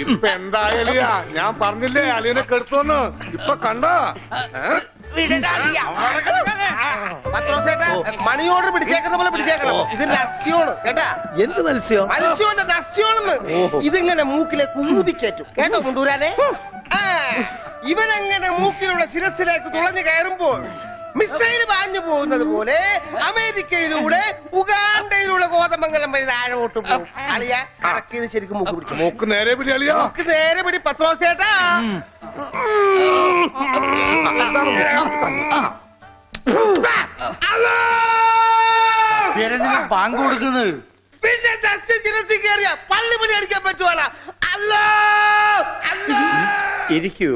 ഇപ്പൊ എന്തായാലും ഞാൻ പറഞ്ഞില്ലേ അളിയനെ കെടുത്തോന്ന്. ഇപ്പൊ കണ്ട മണി ഓർഡർ പിടിച്ചേക്കുന്ന പോലെ പിടിച്ചേക്കണം. ഇത് നസ്യോണ് കേട്ടാ. എന്ത് മത്സ്യം? മത്സ്യോന്റെ നസ്യോണെന്ന്. ഇതിങ്ങനെ മൂക്കിലേക്ക് ഊതിക്കേറ്റും കേട്ടോ കൊണ്ടുവരാനെ. ഇവനങ്ങനെ മൂക്കിലൂടെ ശിരസിലേക്ക് തുളഞ്ഞു കയറുമ്പോൾ മിസൈൽ പാഞ്ഞു പോകുന്നത് പോലെ അമേരിക്കയിലൂടെ ഉഗാണ്ടയിലൂടെ കോതമംഗലം വഴി താഴോട്ട് പോകും. അളിയ കറക്കിയത് ശരിക്കും മൂക്ക് പിടിച്ചു. മൂക്ക് നേരെ പിടി അളിയ. മൂക്ക് നേരെ പിടി പത്രോസേട്ടാ. പാങ്ക് കൊടുക്കുന്നത് പിന്നെ ശിരസി കയറിയ പള്ളി പണി അടിക്കാൻ പറ്റുവാണ്. അല്ലോ ഇരിക്കൂ,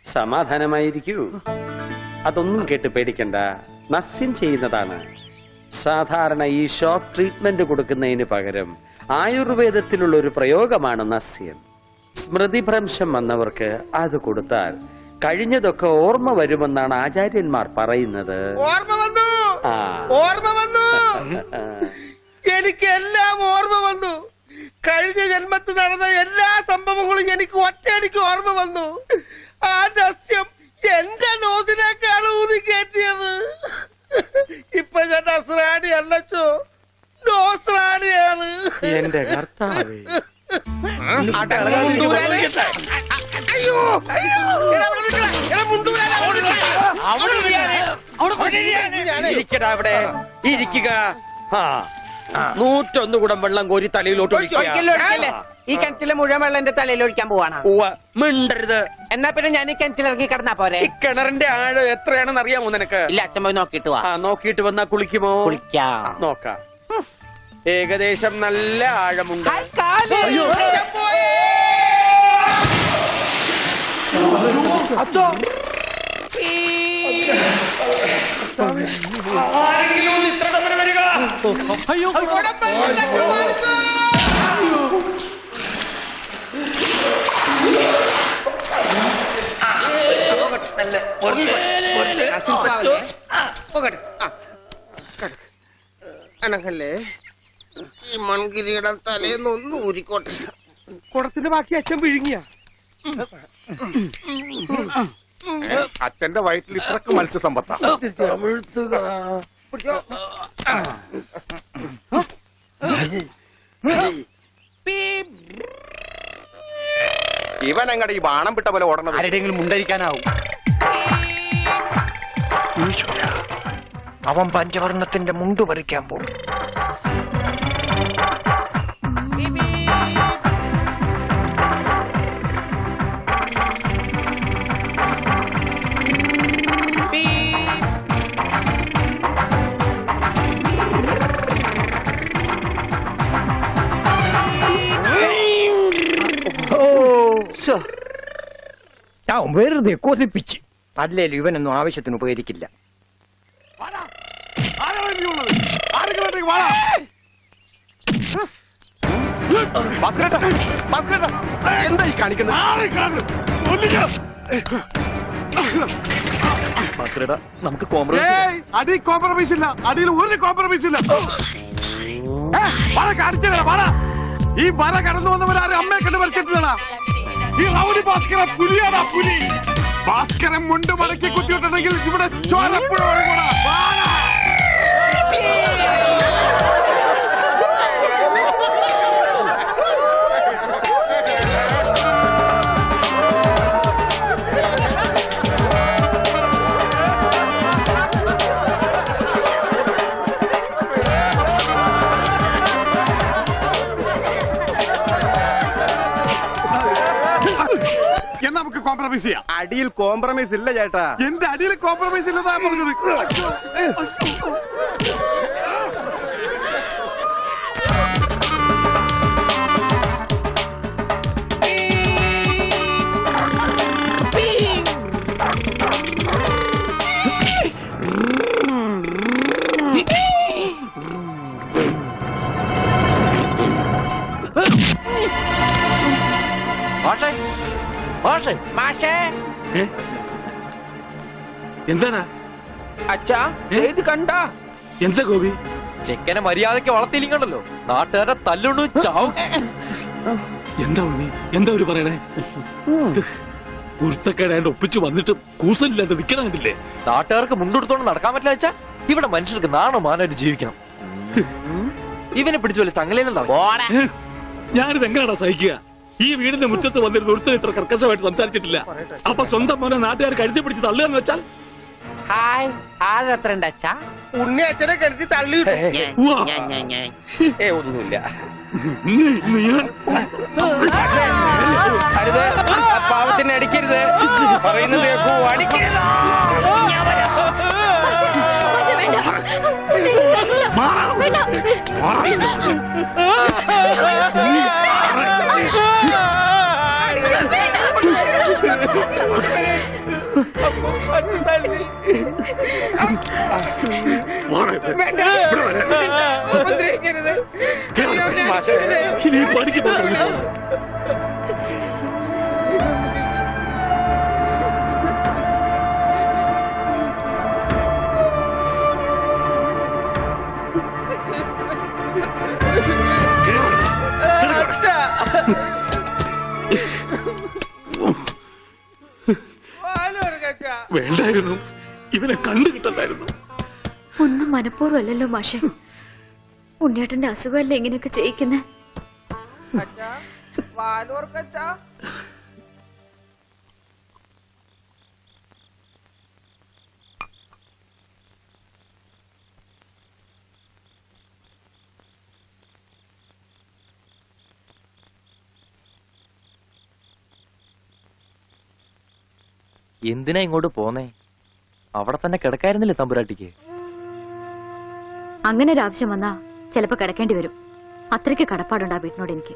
സമാധാനമായിരിക്കൂ. അതൊന്നും കേട്ട് പേടിക്കണ്ട, നസ്യം ചെയ്യുന്നതാണ്. സാധാരണ ഈ ഷോക്ക് ട്രീറ്റ്മെന്റ് കൊടുക്കുന്നതിന് പകരം ആയുർവേദത്തിലുള്ള ഒരു പ്രയോഗമാണ് നസ്യം. സ്മൃതിഭ്രംശം വന്നവർക്ക് അത് കൊടുത്താൽ കഴിഞ്ഞതൊക്കെ ഓർമ്മ വരുമെന്നാണ് ആചാര്യന്മാർ പറയുന്നത്. ഓർമ്മ വന്നു, ഓർമ്മ വന്നു. എനിക്ക് എല്ലാം ഓർമ്മ വന്നു. കഴിഞ്ഞ ജന്മത്തിൽ നടന്ന എല്ലാ സംഭവങ്ങളും എനിക്ക് ഒറ്റയടിക്ക് ഓർമ്മ വന്നു. ആ നസ്യം എന്റെ നോസിലേക്കാണ് ഊതി കയറ്റിയത്. ഇപ്പൊ ഞാൻ നസ്രാണി അല്ലച്ചോ, നോസ്രാണിയാണ്. എന്റെ കർത്താവേ, ഇരിക്കുക. 101 കുടം വെള്ളം കോരി തലയിലോട്ട് ഈ കിണറ്റിലെ മുഴുവൻ വെള്ളം എന്റെ തലയിൽ ഒഴിക്കാൻ പോവാണ്. മിണ്ടരുത്. എന്നാ പിന്നെ ഞാൻ ഈ കിണറ്റിലിറങ്ങി കിടന്നാ പോരെ? ഈ കിണറിന്റെ ആഴം എത്രയാണെന്ന് അറിയാമോ നിനക്ക്? ഇല്ല, അച്ഛൻ പോയി നോക്കിട്ട് വാ. നോക്കിട്ട് വന്നാ കുളിക്കുമോ? കുളിക്കാം. നോക്കാം. ഏകദേശം നല്ല ആഴമുണ്ട്. അനക്കല്ലേ ഈ മൺകിരിയുടെ തലേന്നൊന്ന് ഊരിക്കോട്ടെ. കുടത്തിന്റെ ബാക്കി അച്ഛൻ വിഴുങ്ങിയ. അച്ഛന്റെ വയറ്റിൽ ഇത്രക്ക് മത്സ്യസമ്പത്താ. ഇവൻ അങ്ങടെ ഈ ബാണം വിട്ട പോലെ ഓടണം. ആരുടെയെങ്കിലും മുണ്ടരിക്കാനാവും. അവൻ പഞ്ചവർണ്ണത്തിന്റെ മുണ്ടു പറിക്കാൻ പോകും. ഞാൻ വെറുതെ കൊതിപ്പിച്ച്. അല്ലേലും ഇവനൊന്നും ആവശ്യത്തിന് ഉപകരിക്കില്ല. എന്തായി കാണിക്കുന്നത്? നമുക്ക് കോംപ്രമൈസ്. അടി കോംപ്രമൈസ് ഇല്ല. അടിയിൽ ഒരു കോംപ്രമൈസ് ഇല്ല. ഈ വര കടന്നു വന്നവരാരും അമ്മയെ കണ്ട് വരച്ചിട്ടില്ലടാ. ഈ റൗഡി ഭാസ്കരൻ പുലിയാടാ, പുലി. ഭാസ്കരൻ മുണ്ട് മടക്കി കുത്തിയിട്ടുണ്ടെങ്കിൽ ഇവിടെ ചോരപ്പുഴ ഒഴുകൂടാ. നമുക്ക് കോംപ്രമൈസ് ചെയ്യാം. അടിയിൽ കോംപ്രമൈസ് ഇല്ല ചേട്ടാ. എന്റെ അടിയിൽ കോംപ്രമൈസ് ഇല്ലെന്നാ പറഞ്ഞത്. എന്താണ് അച്ഛാ ഇത് കണ്ട? എന്താ ഗോപി? ചെക്കനെ മര്യാദക്ക് വളർത്തിയില്ലെങ്കിലോ നാട്ടുകാരെ തല്ലുകൊണ്ട് ചാവും. എന്താ ഉണ്ണി എന്താ ഒരു പറയണേ കുരുത്തക്കേടായിട്ട് ഒപ്പിച്ചു വന്നിട്ട് കൂസലില്ലാതെ നിക്കണമെന്നില്ലേ? നാട്ടുകാർക്ക് മുണ്ടെടുത്തോണ്ട് നടക്കാൻ പറ്റില്ല വെച്ചാ ഇവിടെ മനുഷ്യർക്ക് നാണോ മാനായിട്ട് ജീവിക്കണം. ഇവനെ പിടിച്ചു വല്ല ചങ്ങലേനും ഞാനിത് എങ്ങനെയാണോ സഹിക്കുക? ഈ വീടിന്റെ മുറ്റത്ത് വന്നിരുന്ന ഒരുത്തൻ ഇത്ര കർക്കശമായിട്ട് സംസാരിച്ചിട്ടില്ല. അപ്പൊ സ്വന്തം മോനെ നാട്ടുകാർ കഴുതി പിടിച്ച് തള്ളുകയെന്ന് വെച്ചാൽ ഹായ് ആരെത്ര ഉണ്ട് അച്ഛാ? ഉണ്ണി അച്ഛനെ കരുതി തള്ളിയിട്ടു. ഉവ്വ. ഒന്നുമില്ല. ഞാൻ അരുത്, ആ പാവത്തിനെ അടിക്കരുത്. പറയുന്നത് കേൾക്കൂ, അടിക്കരുത്. അച്ഛൻ തള്ളി. ഉപദ്രവിക്കരുത്. ഇനി പഠിക്ക് പോകുന്നു. വേണ്ടായിരുന്നു, ഇവനെ കണ്ടു കിട്ടണ്ടായിരുന്നു. ഒന്നും മനഃപൂർവ്വമല്ലല്ലോ മാഷെ. ഉണ്ണിയേട്ടന്റെ അസുഖമല്ലേ ഇങ്ങനെയൊക്കെ ചെയ്യിക്കുന്നേ? എന്തിനാ ഇങ്ങോട്ട് പോന്നേ? അവിടെ തന്നെ കിടക്കായിരുന്നില്ലേ തമ്പുരാട്ടിക്ക്? അങ്ങനെ ഒരു ആവശ്യം വന്നാ ചിലപ്പോ കിടക്കേണ്ടി വരും. അത്രയ്ക്ക് കടപ്പാടുണ്ട് ആ വീട്ടിനോട് എനിക്ക്.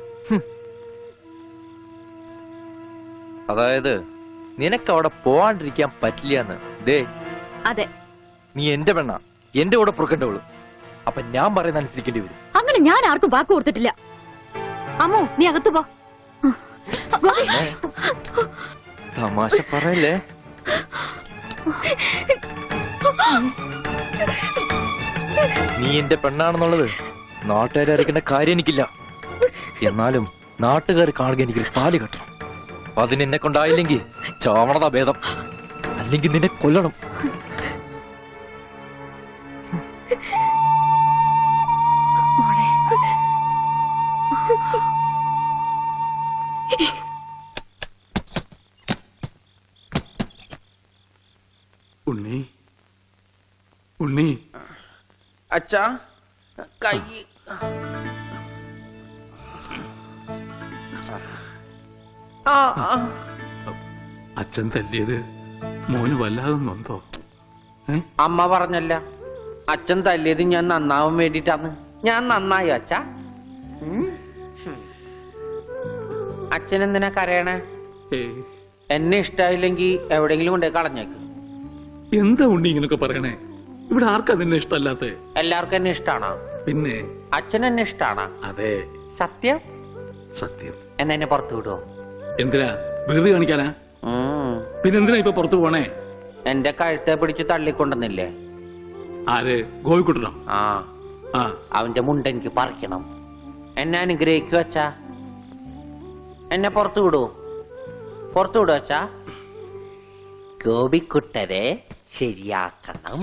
അതായത് നിനക്ക് അവിടെ പോവാണ്ടിരിക്കാൻ പറ്റില്ല. ദേ, അതെ, നീ എന്റെ പെണ്ണ, എന്റെ കൂടെ പുറക്കേണ്ടവള്. അപ്പൊ ഞാൻ പറയുന്ന അനുസരിക്കേണ്ടി വരും. അങ്ങനെ ഞാൻ ആർക്കും വാക്ക് കൊടുത്തിട്ടില്ല. അമ്മോ, നീ അകത്ത് പോ. തമാശ പറയല്ലേ? നീ എന്റെ പെണ്ണാണെന്നുള്ളത് നാട്ടുകാരെ അറിയിക്കേണ്ട കാര്യം എനിക്കില്ല. എന്നാലും നാട്ടുകാർ കാണുക എനിക്ക് താലി കെട്ടണം. അതിനെന്നെ കൊണ്ടായില്ലെങ്കിൽ ചാവണതാ ഭേദം, അല്ലെങ്കിൽ നിന്നെ കൊല്ലണം. ഉണ്ണി, ഉണ്ണി. അച്ഛാ, കൈ അച്ഛൻ തല്ലിയത് മോന് വല്ലാതെ നൊന്തോ? അമ്മ പറഞ്ഞല്ല, അച്ഛൻ തല്ലിയത് ഞാൻ നന്നാവാൻ വേണ്ടിട്ടാണ്. ഞാൻ നന്നായി അച്ഛാ. അച്ഛൻ എന്തിനാ കരയണേ? എന്നെ ഇഷ്ടായില്ലെങ്കി എവിടെങ്കിലും കൊണ്ടേ കളഞ്ഞേക്ക്. എന്താ ഉണ്ണി ഇങ്ങനൊക്കെ പറയണേ? ഇവിടെ ആർക്കാ നിന്നെ ഇഷ്ടല്ലാത്ത? എല്ലാവർക്കും എന്നെ ഇഷ്ടാണോ? പിന്നെ അച്ഛൻ എന്നെ ഇഷ്ടാണോ? അതെ, സത്യം. സത്യം. എന്നാ എന്നെ പുറത്തു വിടുവോ? എന്തിനാ? വെറുതെ കാണിക്കാനാ? പിന്നെന്തിനാ ഇപ്പൊ പുറത്തു പോണേ? എന്റെ കഴുത്തെ പിടിച്ച് തള്ളിക്കൊണ്ടെന്നില്ലേ? ആര്? ഗോപിക്കുട്ടനോ? ആ, അവന്റെ മുണ്ട എനിക്ക് പറിക്കണം. എന്നെ അനുഗ്രഹിക്കു അച്ഛാ. എന്നെ പുറത്തു വിടൂ, പുറത്തു വിടൂ അച്ഛാ. ഗോപിക്കുട്ടരെ ശരിയാക്കണം.